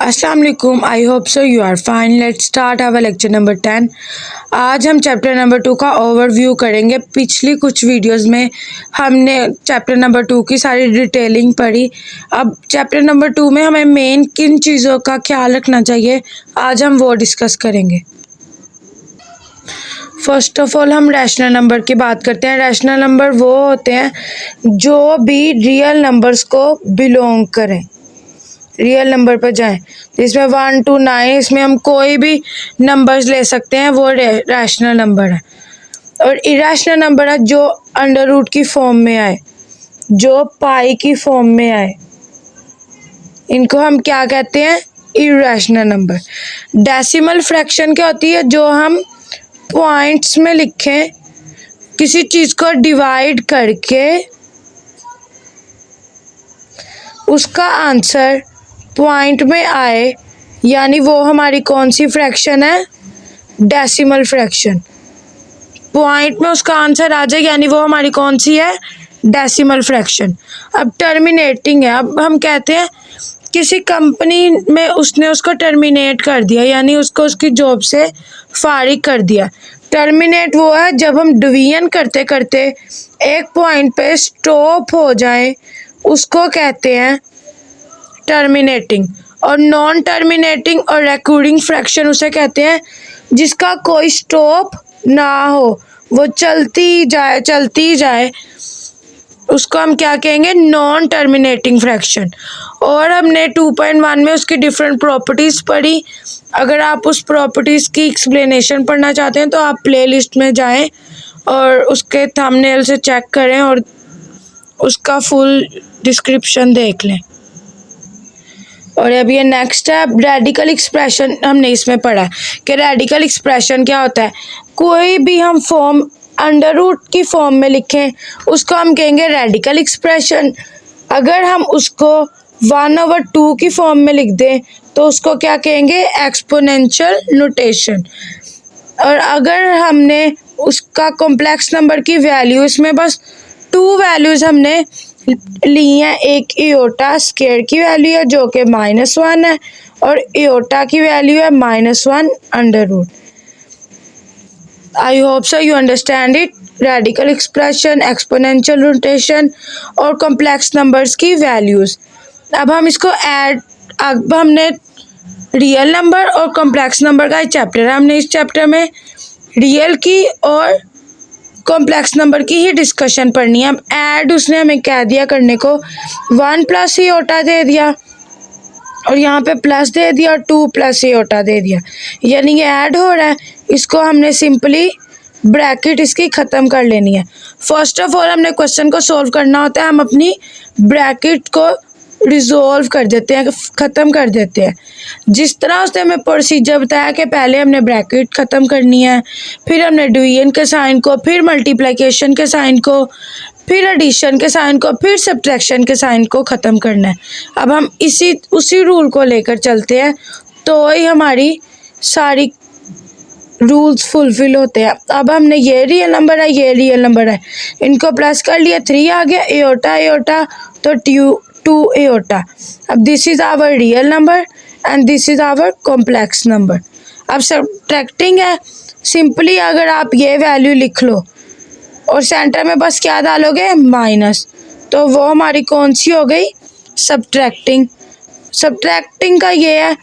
अस्सलाम वालेकुम। I hope so you are fine. Let's start our lecture number 10। आज हम चैप्टर नंबर 2 का ओवरव्यू करेंगे। पिछली कुछ वीडियोस में हमने चैप्टर नंबर 2 की सारी डिटेलिंग पढ़ी। अब चैप्टर नंबर 2 में हमें मेन किन चीज़ों का ख्याल रखना चाहिए, आज हम वो डिस्कस करेंगे। फर्स्ट ऑफ ऑल हम रैशनल नंबर की बात करते हैं। रैशनल नंबर वो होते हैं जो भी रियल नंबर्स को बिलोंग करें। रियल नंबर पर जाएं, जिसमें 1 to 9, इसमें हम कोई भी नंबर्स ले सकते हैं, वो रैशनल नंबर है। और इरेशनल नंबर है जो अंडर रूट की फॉर्म में आए, जो पाई की फॉर्म में आए, इनको हम क्या कहते हैं? Irrational number. डेसिमल फ्रैक्शन क्या होती है? जो हम पॉइंट्स में लिखें, किसी चीज़ को डिवाइड करके उसका आंसर पॉइंट में आए, यानी वो हमारी कौन सी फ्रैक्शन है? Decimal fraction. पॉइंट में उसका आंसर आ जाए, यानी वो हमारी कौन सी है? Decimal fraction. अब टर्मिनेटिंग है। अब हम कहते हैं किसी कंपनी में उसने उसको टर्मिनेट कर दिया, यानी उसको उसकी जॉब से फारिग कर दिया। टर्मिनेट वो है जब हम डिवीजन करते करते एक पॉइंट पे स्टॉप हो जाए, उसको कहते हैं टर्मिनेटिंग। और नॉन टर्मिनेटिंग और रिकरिंग फ्रैक्शन उसे कहते हैं जिसका कोई स्टॉप ना हो, वो चलती जाए, उसको हम क्या कहेंगे? Non terminating fraction. और हमने 2.1 में उसकी डिफरेंट प्रॉपर्टीज़ पढ़ी। अगर आप उस प्रॉपर्टीज़ की एक्सप्लेनेशन पढ़ना चाहते हैं तो आप प्लेलिस्ट में जाएं और उसके थंबनेल से चेक करें और उसका फुल डिस्क्रिप्शन देख लें। और अब ये नेक्स्ट है रेडिकल एक्सप्रेशन। हमने इसमें पढ़ा कि रेडिकल एक्सप्रेशन क्या होता है। कोई भी हम फॉर्म अंडर रूट की फॉर्म में लिखें, उसको हम कहेंगे रेडिकल एक्सप्रेशन। अगर हम उसको 1/2 की फॉर्म में लिख दें तो उसको क्या कहेंगे? Exponential notation. और अगर हमने उसका कॉम्प्लेक्स नंबर की वैल्यू, इसमें बस 2 वैल्यूज़ हमने ली हैं। एक इयोटा स्क्वायर की वैल्यू है जो कि -1 है, और इयोटा की वैल्यू है -1 under root. I hope so you understand it. Radical expression, exponential notation और कॉम्प्लेक्स नंबर्स की वैल्यूज़। अब हम इसको अब हमने रियल नंबर और कॉम्प्लेक्स नंबर का चैप्टर है। हमने इस चैप्टर में रियल की और कॉम्प्लेक्स नंबर की ही डिस्कशन पढ़नी है। अब ऐड उसने हमें कह दिया करने को, 1 प्लस इयोटा दे दिया और यहाँ पे प्लस दे दिया और 2 प्लस इयोटा दे दिया, यानी ये ऐड हो रहा है। इसको हमने सिंपली ब्रैकेट इसकी ख़त्म कर लेनी है। फर्स्ट ऑफ ऑल हमने क्वेश्चन को सॉल्व करना होता है, हम अपनी ब्रैकेट को रिजॉल्व कर देते हैं, ख़त्म कर देते हैं। जिस तरह उसने हमें प्रोसीजर बताया कि पहले हमने ब्रैकेट ख़त्म करनी है, फिर हमने डिवीजन के साइन को, फिर मल्टीप्लिकेशन के साइन को, फिर एडिशन के साइन को, फिर सब्ट्रैक्शन के साइन को ख़त्म करना है। अब हम उसी रूल को लेकर चलते हैं तो ही हमारी सारी रूल्स फुलफिल होते हैं। अब हमने ये रियल नंबर है, ये रियल नंबर है, इनको प्लस कर लिया, 3 आ गया, एयोटा तो 2 एयोटा। अब this is our real number and this is our complex number. अब सब्ट्रैक्टिंग है, सिंपली अगर आप ये वैल्यू लिख लो और सेंटर में बस क्या डालोगे? माइनस, तो वो हमारी कौन सी हो गई? सब्ट्रैक्टिंग। सब्ट्रैक्टिंग का ये है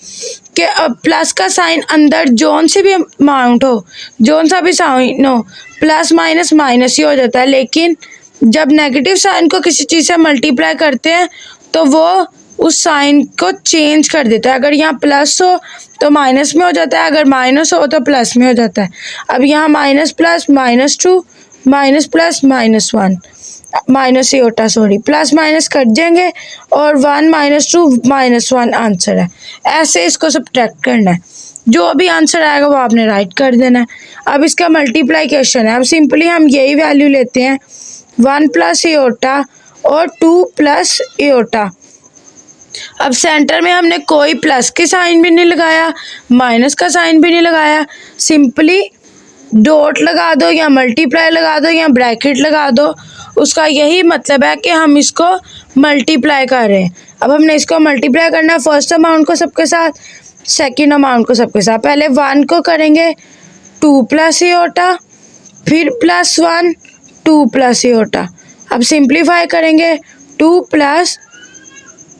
कि प्लस का साइन अंदर जोन से भी अमाउंट हो, जोन सा भी साइन हो, प्लस माइनस माइनस ही हो जाता है। लेकिन जब नेगेटिव साइन को किसी चीज़ से मल्टीप्लाई करते हैं तो वो उस साइन को चेंज कर देता है। अगर यहाँ प्लस हो तो माइनस में हो जाता है, अगर माइनस हो तो प्लस में हो जाता है। अब यहाँ minus plus -2, minus plus -1, minus iota plus minus cut जाएंगे और 1 -2 -1 आंसर है। ऐसे इसको सब्ट्रैक्ट करना है, जो भी आंसर आएगा वो आपने राइट कर देना है। अब इसका मल्टीप्लिकेशन है। अब सिंपली हम यही वैल्यू लेते हैं, 1 प्लस इयोटा और 2 प्लस इयोटा। अब सेंटर में हमने कोई प्लस की साइन भी नहीं लगाया, माइनस का साइन भी नहीं लगाया, सिंपली डॉट लगा दो या मल्टीप्लाई लगा दो या ब्रैकेट लगा दो। उसका यही मतलब है कि हम इसको मल्टीप्लाई कर रहे हैं। अब हमने इसको मल्टीप्लाई करना है फर्स्ट अमाउंट को सबके साथ, सेकंड अमाउंट को सबके साथ। पहले 1 को करेंगे 2 प्लस एओटा, फिर +1 2 प्लस एओटा। अब सिंप्लीफाई करेंगे 2 plus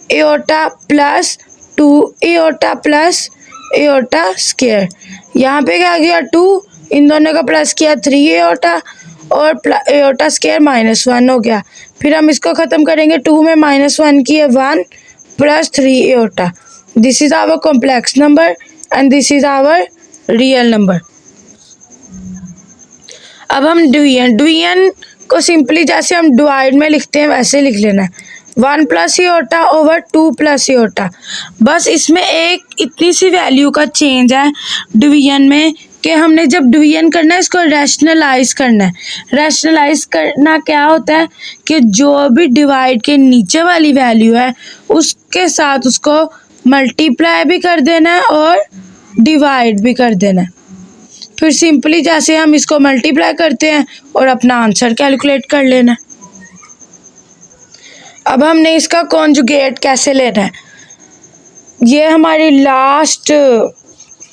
aorta plus 2 aorta plus aorta square. यहाँ पे क्या आ गया 2, इन दोनों का प्लस किया 3 एओटा और एओटा स्क्वायर -1 हो गया। फिर हम इसको ख़त्म करेंगे 2 में -1 किए 1 plus 3 iota. This is our complex number and this is our real number. अब हम डिवीजन को सिंपली जैसे हम डिवाइड में लिखते हैं वैसे लिख लेना है, 1 plus aorta over 2 plus aorta. बस इसमें एक इतनी सी वैल्यू का चेंज है डिवीजन में कि हमने जब डिवीजन करना है इसको रैशनलाइज करना है। रैशनलाइज करना क्या होता है कि जो भी डिवाइड के नीचे वाली वैल्यू है उसके साथ उसको मल्टीप्लाई भी कर देना है और डिवाइड भी कर देना है। फिर सिंपली जैसे हम इसको मल्टीप्लाई करते हैं और अपना आंसर कैलकुलेट कर लेना है। अब हमने इसका कॉन्जुगेट कैसे लेना है, ये हमारी लास्ट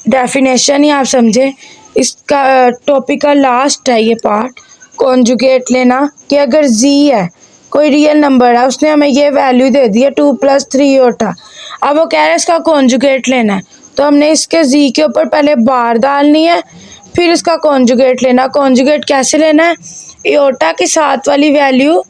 डेफिनेशन ही आप समझे, इसका टॉपिक का लास्ट है ये पार्ट, कॉन्जुगेट लेना। कि अगर z है कोई रियल नंबर है, उसने हमें ये वैल्यू दे दी है 2 + 3 एओटा, अब वो कह रहा है इसका कॉन्जुगेट लेना है, तो हमने इसके z के ऊपर पहले बार डालनी है, फिर इसका कॉन्जुगेट लेना। कॉन्जुगेट कैसे लेना है, एओटा के साथ वाली वैल्यू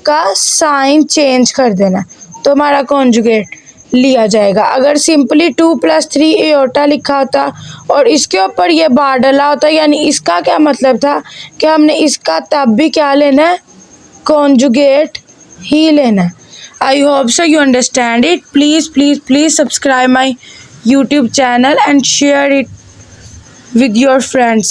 का साइन चेंज कर देना तो हमारा कॉन्जुगेट लिया जाएगा। अगर सिंपली 2 + 3 एओटा लिखा होता और इसके ऊपर ये बार डाला होता, यानी इसका क्या मतलब था कि हमने इसका तब भी क्या लेना है, कॉन्जुगेट ही लेना है। आई hope so you understand it. Please subscribe my YouTube channel and share it with your friends.